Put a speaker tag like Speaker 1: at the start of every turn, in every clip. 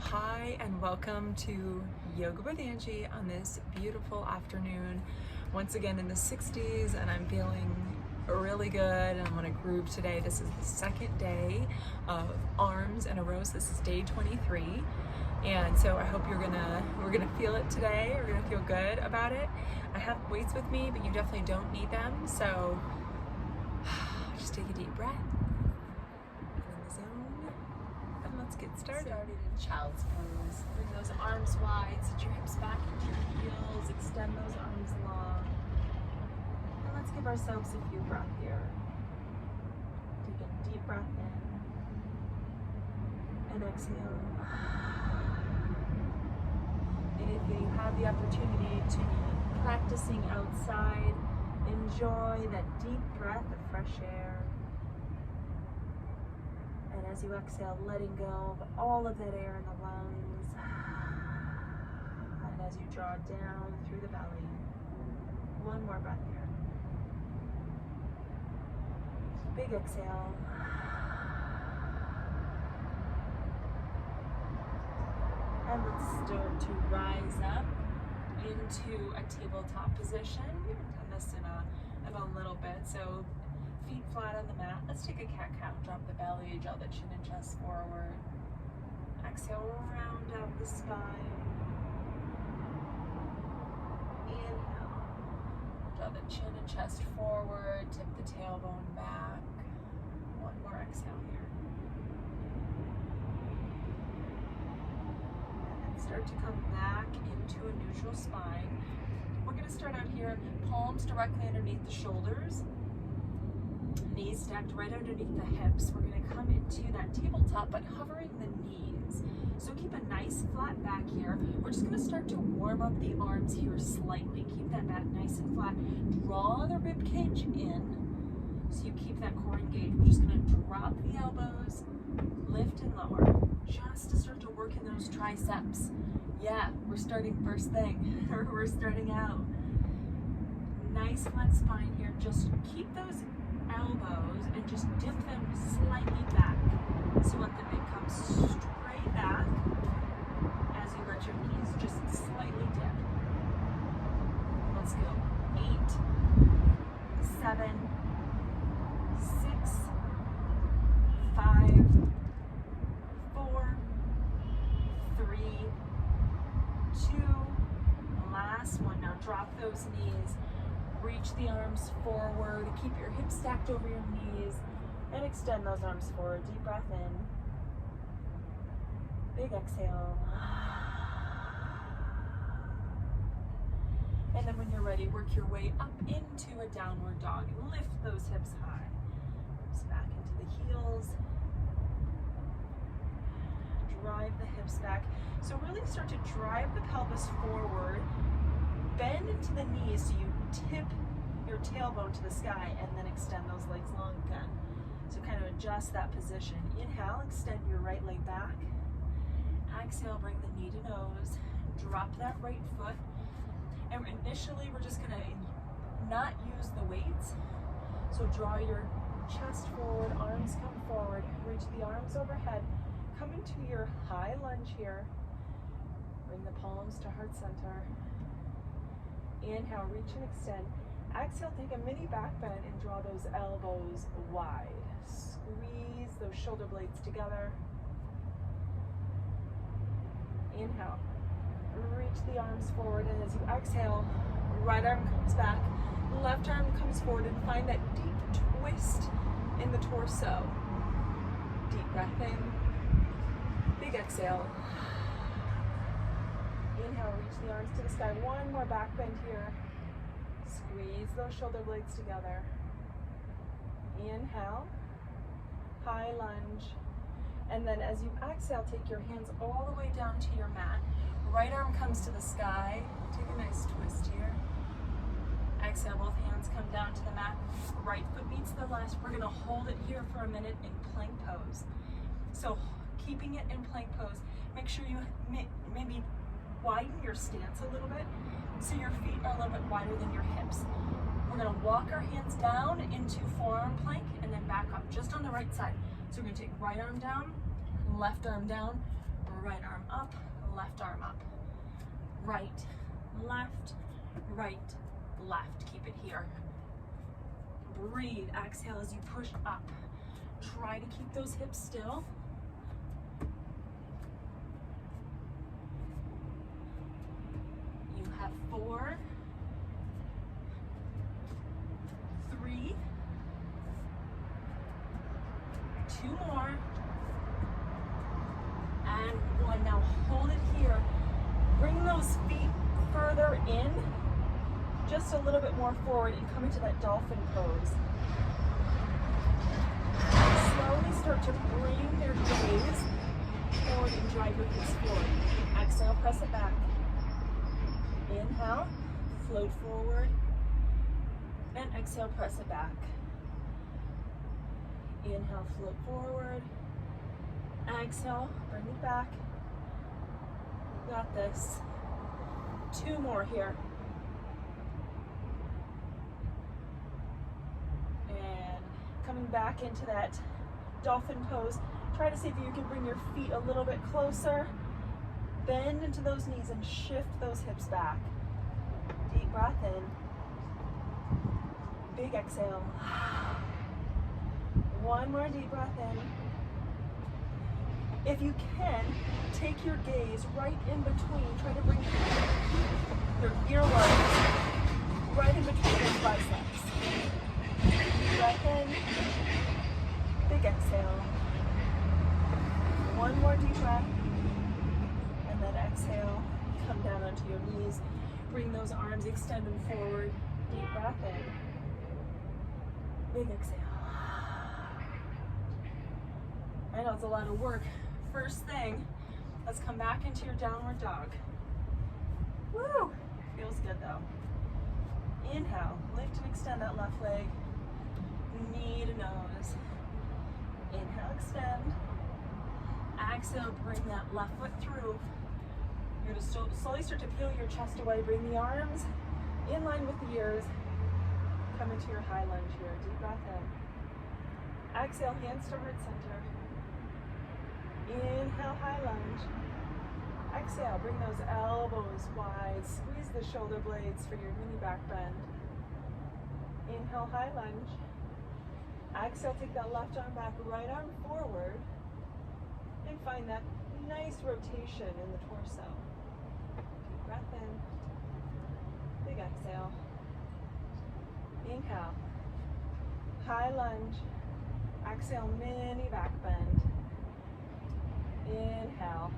Speaker 1: Hi and welcome to Yoga with Angie on this beautiful afternoon. Once again in the 60s, and I'm feeling really good and I'm on a groove today. This is the second day of arms in a row. So this is day 23. And so I hope we're gonna feel it today. We're gonna feel good about it. I have weights with me, but you definitely don't need them. So just take a deep breath. Let's get started.
Speaker 2: In child's pose. Bring those arms wide, set your hips back into your heels, extend those arms long. And let's give ourselves a few breaths here. Take a deep breath in and exhale. And if you have the opportunity to be practicing outside, enjoy that deep breath of fresh air. And as you exhale, letting go of all of that air in the lungs. And as you draw down through the belly. One more breath here. Big exhale. And let's start to rise up into a tabletop position. We haven't done this in a little bit, so feet flat on the mat. Let's take a cat-cow. Drop the belly, draw the chin and chest forward. Exhale, round out the spine. Inhale. Draw the chin and chest forward. Tip the tailbone back. One more exhale here. And then start to come back into a neutral spine. We're going to start out here, palms directly underneath the shoulders. Knees stacked right underneath the hips. We're going to come into that tabletop, but hovering the knees. So keep a nice flat back here. We're just going to start to warm up the arms here slightly. Keep that back nice and flat. Draw the rib cage in, so you keep that core engaged. We're just going to drop the elbows, lift and lower, just to start to work in those triceps. Yeah, we're starting first thing. We're starting out. Nice flat spine here. Just keep those elbows and just dip them slightly back. So let them come straight back as you let your knees just slightly dip. Let's go. 8, 7, 6, 5, 4, 3, 2, last one. Now drop those knees. Reach the arms forward, keep your hips stacked over your knees, and extend those arms forward. Deep breath in. Big exhale. And then when you're ready, work your way up into a downward dog. Lift those hips high. Hips back into the heels. Drive the hips back. So really start to drive the pelvis forward. Bend into the knees so you tip your tailbone to the sky and then extend those legs long again. So kind of adjust that position. Inhale, extend your right leg back. Exhale, bring the knee to nose. Drop that right foot. And initially, we're just gonna not use the weights. So draw your chest forward, arms come forward, reach the arms overhead. Come into your high lunge here. Bring the palms to heart center. Inhale, reach and extend. Exhale, take a mini back bend and draw those elbows wide. Squeeze those shoulder blades together. Inhale, reach the arms forward, and as you exhale, right arm comes back, left arm comes forward, and find that deep twist in the torso. Deep breath in, big exhale. Inhale, reach the arms to the sky. One more back bend here. Squeeze those shoulder blades together. Inhale, high lunge. And then as you exhale, take your hands all the way down to your mat. Right arm comes to the sky. Take a nice twist here. Exhale, both hands come down to the mat. Right foot meets the left. We're gonna hold it here for a minute in plank pose. So keeping it in plank pose, make sure you maybe widen your stance a little bit so your feet are a little bit wider than your hips. We're going to walk our hands down into forearm plank and then back up just on the right side. So we're going to take right arm down, left arm down, Right arm up, left arm up. Right, left, right, left. Keep it here. Breathe. Exhale as you push up. Try to keep those hips still. You have 4, 3, 2 more, and 1. Now hold it here. Bring those feet further in, just a little bit more forward, and come into that dolphin pose. Slowly start to bring your gaze forward and drive your hips forward. Exhale, press it back. Inhale, float forward, and exhale, press it back. Inhale, float forward. Exhale, bring it back. You got this. 2 more here. And coming back into that dolphin pose, try to see if you can bring your feet a little bit closer. Bend into those knees and shift those hips back. Deep breath in. Big exhale. 1 more deep breath in. If you can, take your gaze right in between. Try to bring your earlobes right in between those biceps. Deep breath in. Big exhale. 1 more deep breath. And then exhale. Come down onto your knees. Bring those arms, extend them forward. Deep breath in. Big exhale. I know it's a lot of work. First thing, let's come back into your downward dog. Woo! Feels good though. Inhale, lift and extend that left leg. Knee to nose. Inhale, extend. Exhale, bring that left foot through. You're going to slowly start to peel your chest away. Bring the arms in line with the ears. Come into your high lunge here. Deep breath in. Exhale, hands to heart center. Inhale, high lunge. Exhale, bring those elbows wide. Squeeze the shoulder blades for your mini back bend. Inhale, high lunge. Exhale, take that left arm back, right arm forward. And find that nice rotation in the torso. Deep breath in. Big exhale. Inhale. High lunge. Exhale, mini back bend. Inhale.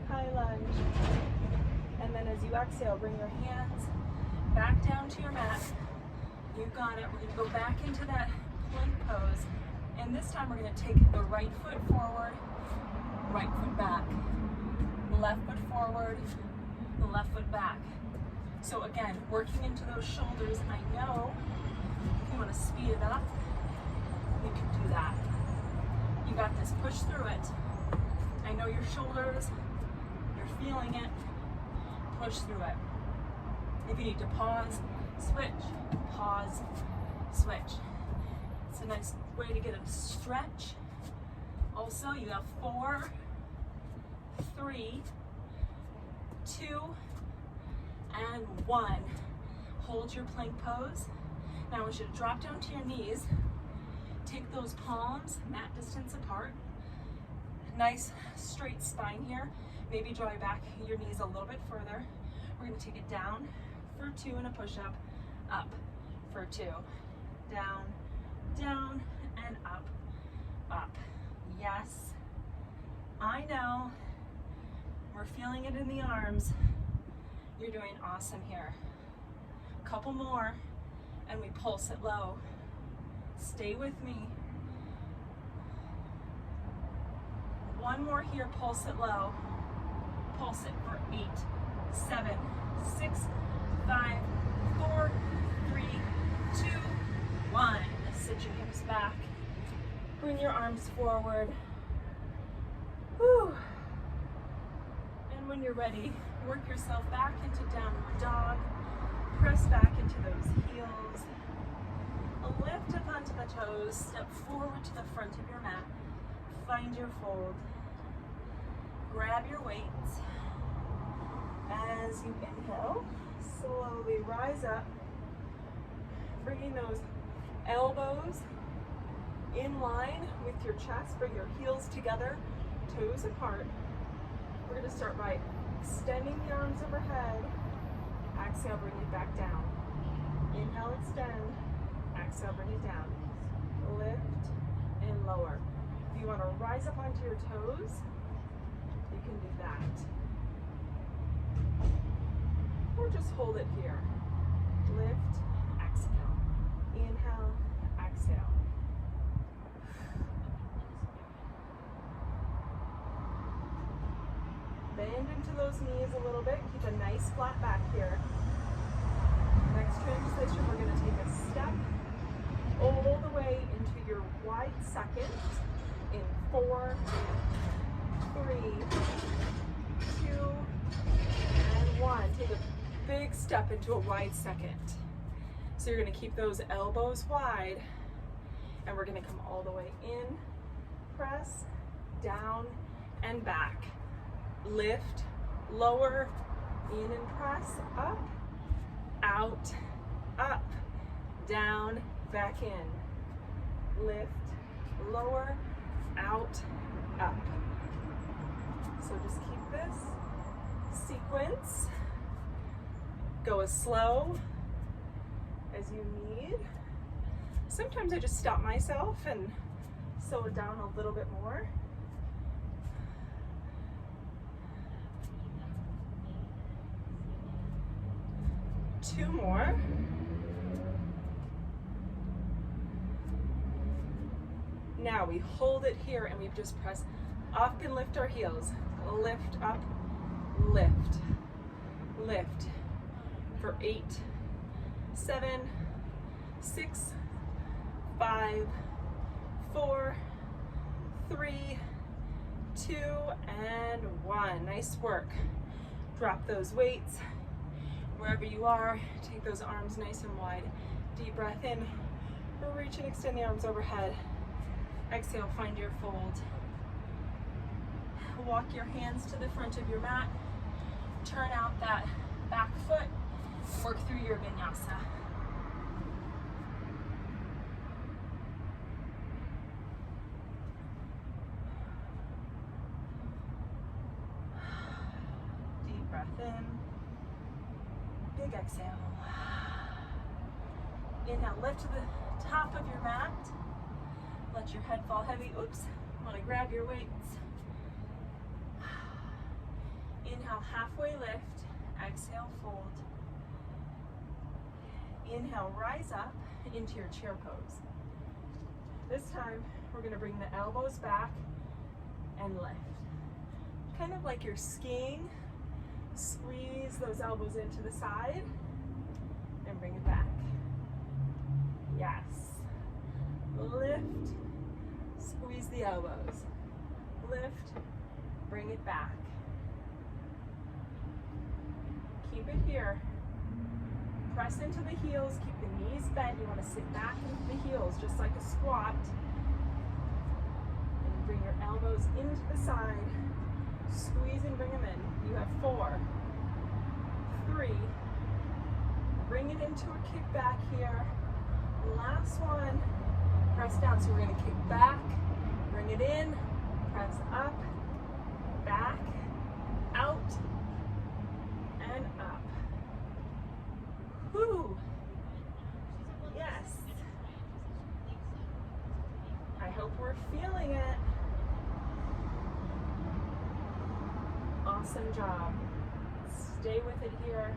Speaker 2: High lunge. And then as you exhale, bring your hands back down to your mat. You got it. We're going to go back into that plank pose. And this time we're going to take the right foot forward, right foot back. Left foot forward, the left foot back. So again, working into those shoulders. I know if you want to speed it up, you can do that. You got this. Push through it. I know your shoulders, you're feeling it. Push through it. If you need to pause, switch, pause, switch. It's a nice way to get a stretch. Also, you have 4, 3, 2, and 1. Hold your plank pose. Now I want you to drop down to your knees. Take those palms mat distance apart. Nice straight spine here. Maybe draw back your knees a little bit further. We're going to take it down for 2 and a push-up, up for 2, down, down, and up, up. Yes, I know. We're feeling it in the arms. You're doing awesome here. Couple more, and we pulse it low. Stay with me. 1 more here, pulse it low. Pulse it for 8, 7, 6, 5, 4, 3, 2, 1. Sit your hips back. Bring your arms forward. Whew. And when you're ready, work yourself back into downward dog. Press back into those heels. Lift up onto the toes. Step forward to the front of your mat. Find your fold. grab your weights. As you inhale, slowly rise up, bringing those elbows in line with your chest. Bring your heels together, toes apart. We're going to start by extending the arms overhead. Exhale, bring it back down. Inhale, extend. Exhale, bring it down. Lift and lower. If you want to rise up onto your toes, you can do that. Or just hold it here. Lift, exhale. Inhale, exhale. Bend into those knees a little bit. Keep a nice flat back here. Next transition, we're going to take a step all the way into your wide second in 4, 3, 2, and 1. Take a big step into a wide second. So you're going to keep those elbows wide, and we're going to come all the way in, press, down, and back. Lift, lower, in and press, up, out, up, down, back in. Lift, lower, out, up. So just keep this sequence. Go as slow as you need. Sometimes I just stop myself and slow it down a little bit more. Two more. Now we hold it here and we just press up and lift our heels. Lift up, lift, lift. For 8, 7, 6, 5, 4, 3, 2, and 1. Nice work. Drop those weights. Wherever you are, take those arms nice and wide. Deep breath in. Reach and extend the arms overhead. Exhale, find your fold. Walk your hands to the front of your mat. Turn out that back foot. Work through your vinyasa. Deep breath in. Big exhale. Inhale, lift to the top of your mat. Let your head fall heavy. Oops, want to grab your weights. Inhale, halfway lift. Exhale, fold. Inhale, rise up into your chair pose. This time, we're going to bring the elbows back and lift. Kind of like you're skiing. Squeeze those elbows into the side and bring it back. Yes. Lift, squeeze the elbows. Lift, bring it back. Keep it here. Press into the heels, keep the knees bent. You want to sit back into the heels just like a squat. And bring your elbows into the side. Squeeze and bring them in. You have 4, 3. Bring it into a kick back here. Last one. Press down. So we're going to kick back, bring it in, press up, back, out, and up. Whoo! Yes. I hope we're feeling it. Awesome job. Stay with it here.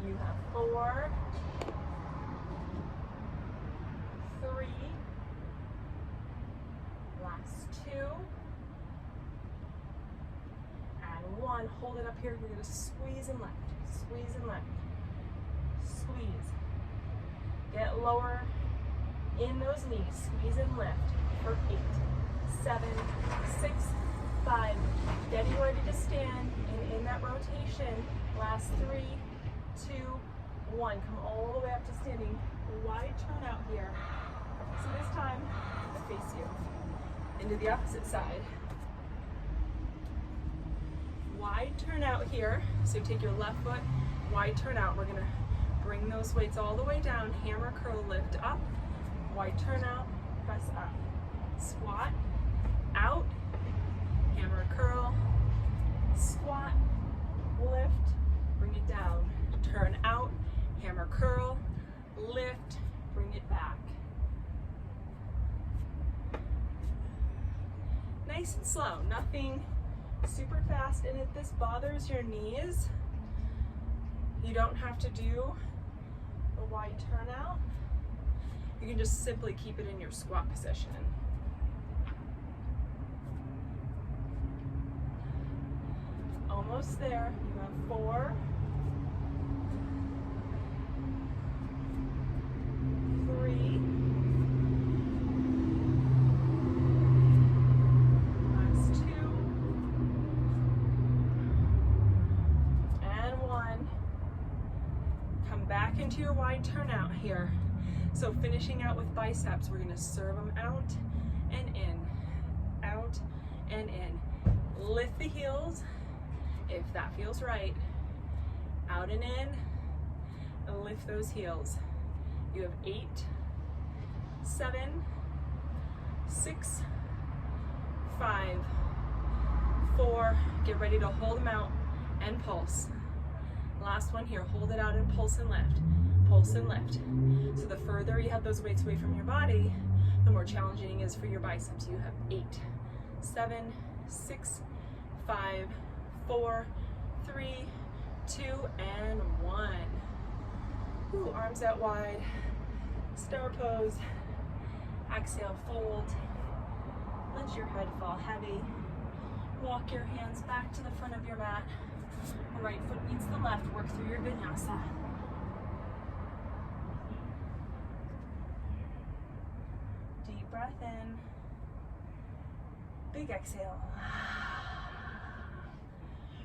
Speaker 2: You have 4, 3, last 2, and 1. Hold it up here. You're going to squeeze and lift. Squeeze and lift. Squeeze. Get lower in those knees. Squeeze and lift for 8, 7, 6, 5. Getting ready to stand, and in that rotation, last 3, 2, 1. Come all the way up to standing. Wide turn out here. So this time, face you. Into the opposite side.
Speaker 1: wide turnout here. So take your left foot, wide turnout. We're gonna bring those weights all the way down, hammer, curl, lift up, wide turnout, press up. Squat, out, hammer, curl, squat, lift, bring it down. Turn out, hammer, curl, lift, bring it back. Nice and slow, nothing super fast. And if this bothers your knees, you don't have to do a wide turnout. You can just simply keep it in your squat position. Almost there. You have 4, 3, last 2, and 1. Come back into your wide turnout here. So finishing out with biceps, we're gonna serve them out and in, out and in. Lift the heels, if that feels right. Out and in, and lift those heels. You have 8, 7, 6, 5, 4. Get ready to hold them out and pulse. Last one here, hold it out and pulse and lift. Pulse and lift. So the further you have those weights away from your body, the more challenging it is for your biceps. You have 8, 7, 6, 5, 4, 3, 2, and 1. Ooh, arms out wide. Star pose. Exhale, fold. Let your head fall heavy. Walk your hands back to the front of your mat. Right foot meets the left. Work through your vinyasa. Deep breath in. Big exhale.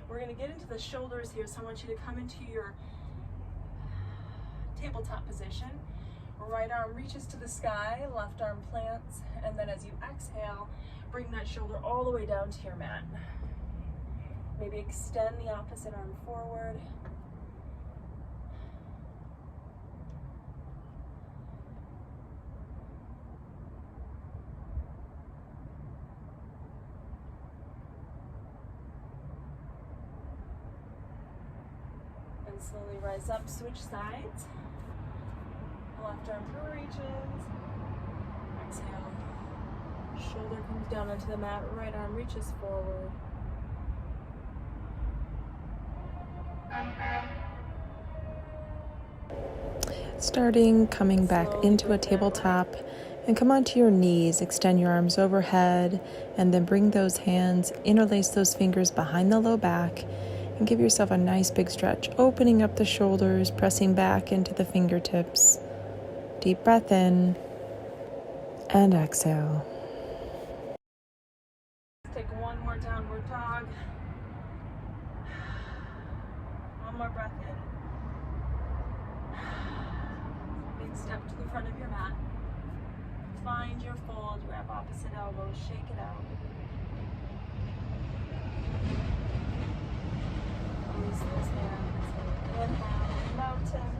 Speaker 1: We're going to get into the shoulders here, so I want you to come into your tabletop position. Right arm reaches to the sky, left arm plants, and then as you exhale, bring that shoulder all the way down to your mat. Maybe extend the opposite arm forward. And slowly rise up, switch sides. Left arm reaches. Exhale. Shoulder comes down onto the mat, right arm reaches forward.
Speaker 3: Starting, coming back into a tabletop, and come onto your knees, extend your arms overhead, and then bring those hands, interlace those fingers behind the low back, and give yourself a nice big stretch, opening up the shoulders, pressing back into the fingertips. Deep breath in, and exhale.
Speaker 1: Take one more downward dog. One more breath in. Big step to the front of your mat. Find your fold, grab opposite elbows, shake it out. Release those hands. Inhale, mountain.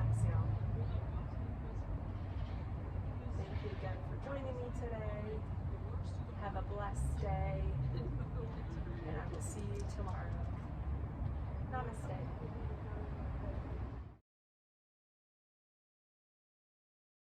Speaker 1: Exhale. Thank you again for joining me today. Have a blessed day.